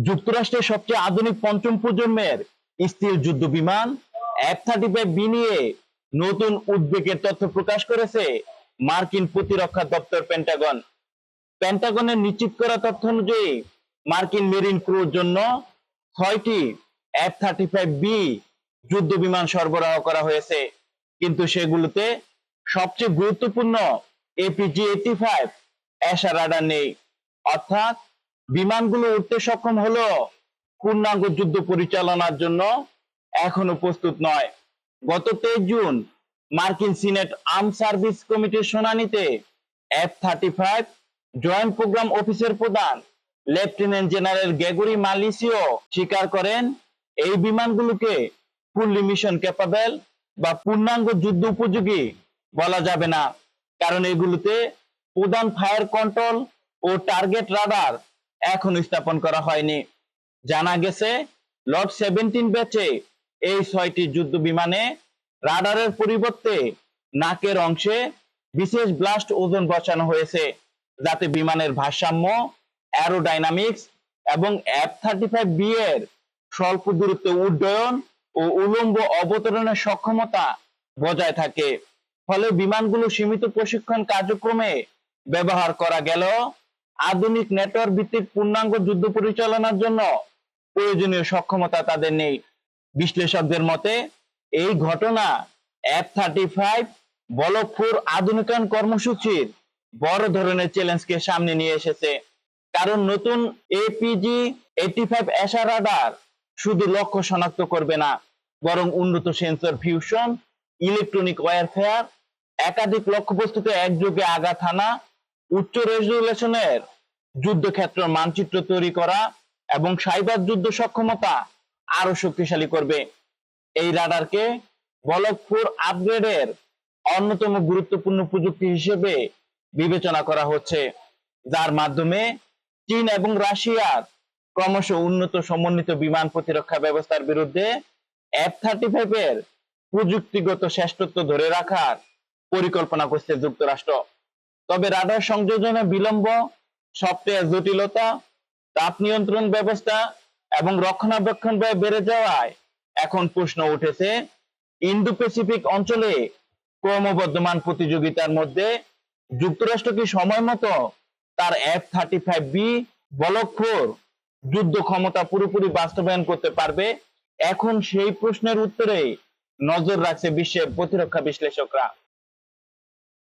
যুক্তরাষ্ট্রের সবচেয়ে আধুনিক পঞ্চম প্রজন্মের স্থির যুদ্ধ বিমান F-35B নিয়ে নতুন উদ্বেগের তথ্য প্রকাশ করেছে মার্কিন প্রতিরক্ষা দপ্তর পেন্টাগন। পেন্টাগনের নিশ্চিত করা তথ্য অনুযায়ী মার্কিন মেরিন ক্রুর জন্য 6টি F-35B যুদ্ধ বিমান সরবরাহ করা হয়েছে, কিন্তু সেগুলোতে সবচেয়ে গুরুত্বপূর্ণ APG-85 অ্যাশা রাডার নেই। অর্থাৎ বিমানগুলো উঠতে সক্ষম হলেও পূর্ণাঙ্গ যুদ্ধ পরিচালনার জন্য এখনো প্রস্তুত নয়। গত 23 জুন মার্কিন সিনেট আর্ম সার্ভিস কমিটির শুনানিতে F-35 জয়েন্ট প্রোগ্রাম অফিসের প্রধান লেফটেন্যান্ট জেনারেল গ্রেগরি মালিসিও স্বীকার করেন, এই বিমানগুলোকে ফুললি মিশন ক্যাপাবল বা পূর্ণাঙ্গ যুদ্ধ উপযোগী বলা যাবে না, কারণ এগুলোতে প্রধান ফায়ার কন্ট্রোল ও টার্গেট রাডার এখনো স্থাপন করা হয়নি। জানা গেছে, লট 17 ব্যাচে এই 6টি যুদ্ধ বিমানে রাডারের পরিবর্তে নাকের অংশে বিশেষ ব্লাস্ট ওজন বসানো হয়েছে, যাতে বিমানের ভারসাম্য, অ্যারোডাইনামিক্স এবং F-35B এর স্বল্প দূরত্বে উড্ডয়ন ও উলম্ব অবতরণের সক্ষমতা বজায় থাকে। ফলে বিমানগুলো সীমিত প্রশিক্ষণ কার্যক্রমে ব্যবহার করা গেলেও আধুনিক নেটওয়ার্ক ভিত্তিক পূর্ণাঙ্গ যুদ্ধ পরিচালনার জন্য প্রয়োজনীয় সক্ষমতা তাদের নেই। বিশ্লেষকদের মতে এই ঘটনা F-35 ব্লক 4 আধুনিকায়ন কর্মসূচির বড় ধরনের চ্যালেঞ্জকে সামনে নিয়ে এসেছে, কারণ নতুন APG-85 অ্যাশা রাডার শুধু লক্ষ্য শনাক্ত করবে না, বরং উন্নত সেন্সর ফিউশন, ইলেকট্রনিক ওয়্যারফেয়ার, একাধিক লক্ষ্যবস্তুতে একযোগে আঘাত হানা, উচ্চ রেজুলেশনের যুদ্ধক্ষেত্র মানচিত্র তৈরি করা এবং সাইবার যুদ্ধ সক্ষমতা আরো শক্তিশালী করবে। এই রাডারকে ব্লক 4 আপগ্রেডের অন্যতম গুরুত্বপূর্ণ প্রযুক্তি হিসেবে বিবেচনা করা হচ্ছে, যার মাধ্যমে চীন এবং রাশিয়ার ক্রমশ উন্নত সমন্বিত বিমান প্রতিরক্ষা ব্যবস্থার বিরুদ্ধে F-35 এর প্রযুক্তিগত শ্রেষ্ঠত্ব ধরে রাখার পরিকল্পনা করছে যুক্তরাষ্ট্র। তবে রাডার সংযোজনে বিলম্ব, সফটওয়্যার জটিলতা, তাপ নিয়ন্ত্রণ ব্যবস্থা এবং রক্ষণাবেক্ষণ ব্যয় বেড়ে যাওয়ায় এখন প্রশ্ন উঠেছে, ইন্দো প্যাসিফিক অঞ্চলে ক্রমবর্ধমান প্রতিযোগিতার মধ্যে যুক্তরাষ্ট্র কি সময় মতো তার F-35B ব্লক 4 যুদ্ধ ক্ষমতা পুরোপুরি বাস্তবায়ন করতে পারবে? এখন সেই প্রশ্নের উত্তরে নজর রাখছে বিশ্বের প্রতিরক্ষা বিশ্লেষকরা।